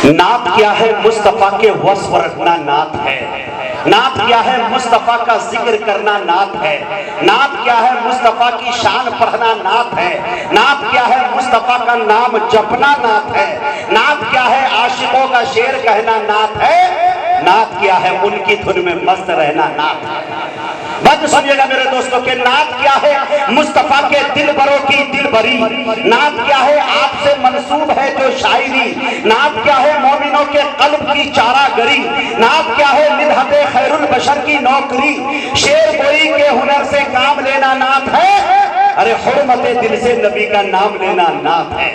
नात क्या है? मुस्तफा के वस्फ रखना नात है। नात क्या है? मुस्तफा का जिक्र करना नात है। नात क्या है? मुस्तफा की शान पढ़ना नात है। नात क्या है? मुस्तफा का नाम जपना नात है। नात क्या है? आशिकों का शेर कहना नात है। नात क्या है? उनकी धुन में मस्त रहना नात है। बात सुनिएगा मेरे दोस्तों के नात क्या है? मुस्तफा के दिलबरों की दिलबरी। नात क्या है? आपसे मंसूब है जो शायरी। नात क्या है? मोमिनों के कल्ब की चारागरी। नात क्या है? मिदहते खैरुल बशर की नौकरी। शेर गोई के हुनर से काम लेना नात है। अरे हुर्मते दिल से नबी का नाम लेना नात है।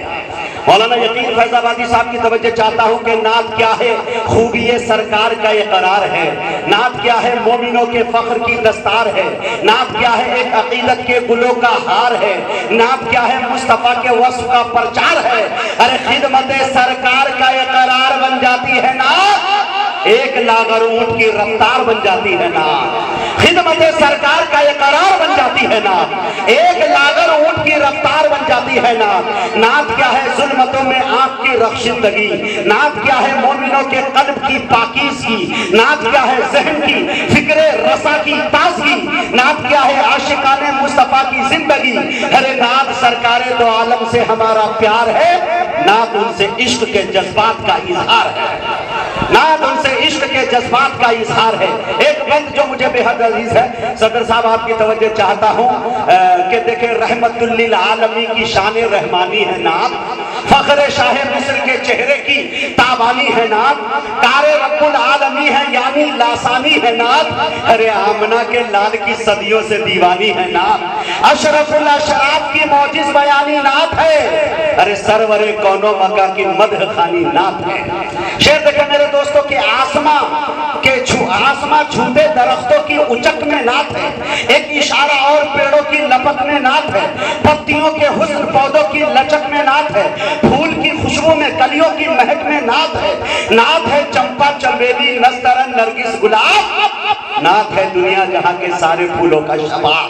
मौलाना यकीन फैजाबादी साहब की तवज्जो चाहता हूं कि नात क्या है? खूबी सरकार का इकरार है। नात क्या है? मोमिनों के फख्र की दस्तार है। नात क्या है? एक अकीदत के गुलों का हार है। नात क्या है? मुस्तफा के वस्फ का प्रचार है। अरे खिदमत सरकार का इकरार बन जाती है नात, एक लागर ऊंट की रफ्तार बन जाती है नात। खिदमत सरकार का इकरार बन जाती है नात, एक लागर ऊंट की रफ्तार बन जाती है नात। नात क्या है? जुल्मतों में आंख की रख्शिंदगी। नात क्या है? मोमिनों के कल्ब की पाकीज़गी। नात क्या है? ज़हन की फिक्रे रसा की ताज़गी। नात क्या है? आशिकाने मुस्तफा की जिंदगी। अरे नात सरकारे दो आलम से हमारा प्यार है। नात उनसे इश्क के जज्बात का इजहार है। नात उनसे इश्क के जज्बात का इजहार है। एक बंद जो मुझे बेहद अजीज है, सदर साहब आपकी तवज्जो चाहता हूँ कि देखें, रहमतुल लिल आलमी की शान रहमानी है नात। फख्र शाह मिस्र के चेहरे की ताबानी है नात। कारे रब्बुल आलमी है यानी लासानी है नात। अरे आमना के लाल की सदियों से दीवानी है नात। अशरफुल अशराफ की मौजिज बयानी नात है। अरे सरवरे कौनो मका की मदह खानी नात है। शेर देखें मेरे दोस्तों के आसमां छूते दरख्तों की उचक में नात है। एक इशारा और पेड़ों की लपक में नात है। पत्तियों के हुस्न पौधों की लचक में नात है। फूल की खुशबू में कलियों की महक में नात है। नात है चंपा चमेली नस्तरन नरगिस गुलाब। नात है दुनिया जहां के सारे फूलों का शबाब।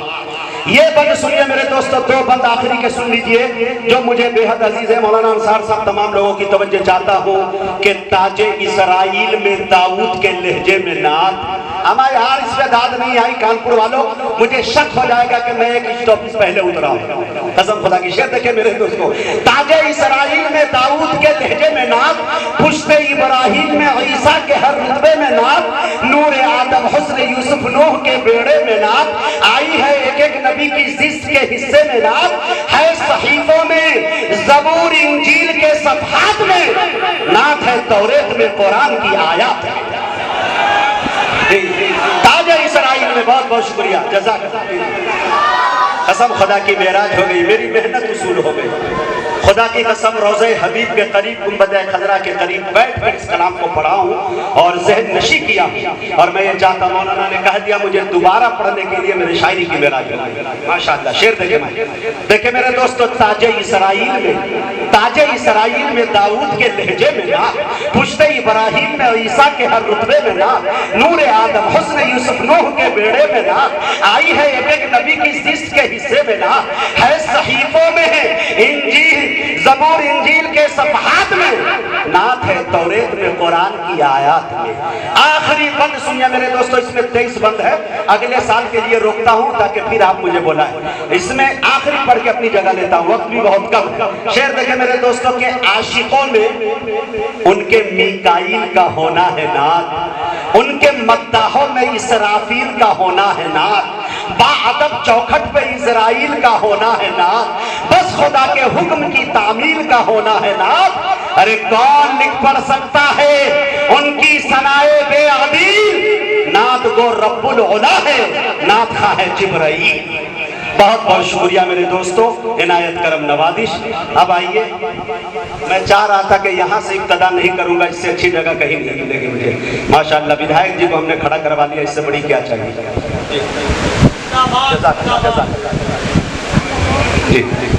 ये बंद सुनिए मेरे दोस्तों, दो बंद आखिरी के सुन लीजिए जो मुझे बेहद अजीज है। मौलाना अंसार साहब तमाम लोगों की तवज्जो चाहता हूँ कि ताजे इसराइल में दाऊद के लहजे में नात। हमारे यार इसमें दाद नहीं आई कानपुर वालों, मुझे शक हो जाएगा कि मैं एक स्टॉपिस पहले उतरा हूँ। कसम खुदा की। शेर देखे मेरे दोस्तों, ताजे इसराइल में दाऊद के लहजे में नात, पुश्ते इब्राहिम में ईसा के हर रुतबे में नात, नूर आदम हुस्न यूसुफ नूह के बेड़े में नात, आई है एक एक नबी की जिस्म के हिस्से में नात, है सहीफों में ज़बूर इंजील के सफ़हात में नात, है तौरेत में कुरान की आयत है। ताजे इसराइल में बहुत बहुत शुक्रिया, जज़ाकल्लाह। कसम खुदा की मेराज हो गई, मेरी मेहनत उसूल हो गई। खुदा की कसम रोज़े हबीब के करीब गुंबद खजरा के करीब बैठ कर इस कलाम को पढ़ा हूँ और ज़हन नशी किया। और मैं ये चाहता हूँ, मौलाना ने कह दिया मुझे दोबारा पढ़ने के लिए मेरी शायरी की मेराज हो गई। माशाअल्लाह। शेर देखे मेरे दोस्तों, ताजे इसराइल में दाऊद के लहजे में नात, पुश्ते इब्राहिम में ईसा के हर रुतबे में नात, नूर आदम हुस्न यूसुफ नूह के बेड़े में नात, आई है एक एक नबी की जिस्म के हिस्से में नात, है सहीफों में इंजील ज़बूर इंजील के सफ़हात में नात, है तौरेत में कुरान की आयत में। आखिरी बंद सुनिए मेरे दोस्तों, इसमें 23 बंद है, अगले साल के लिए रोकता हूं ताकि फिर आप मुझे बुलाएं। इसमें आखिरी पढ़ के अपनी जगह लेता हूं, वक्त भी बहुत कम है। शेर देखे मेरे दोस्तों के आशिकों में उनके मीकाईल का होना है नात, उनके मद्दाहों में इसराफील का होना है नात, बाअदब चौखट पे इजराइल का होना है नात, बस खुदा के हुक्म की तामील का होना है नात। अरे कौन लिख पढ़ सकता है उनकी सनाए बेअदील, नात गो रब्बुल उला है, नात खा है जिब्राईल। बहुत बहुत शुक्रिया मेरे दोस्तों, इनायत करम नवाजिश। अब आइए, मैं चाह रहा था कि यहाँ से इब्तिदा नहीं करूँगा, इससे अच्छी जगह कहीं नहीं मिलेगी मुझे। माशाअल्लाह विधायक जी को हमने खड़ा करवा लिया, इससे बड़ी क्या चाहिए। जी।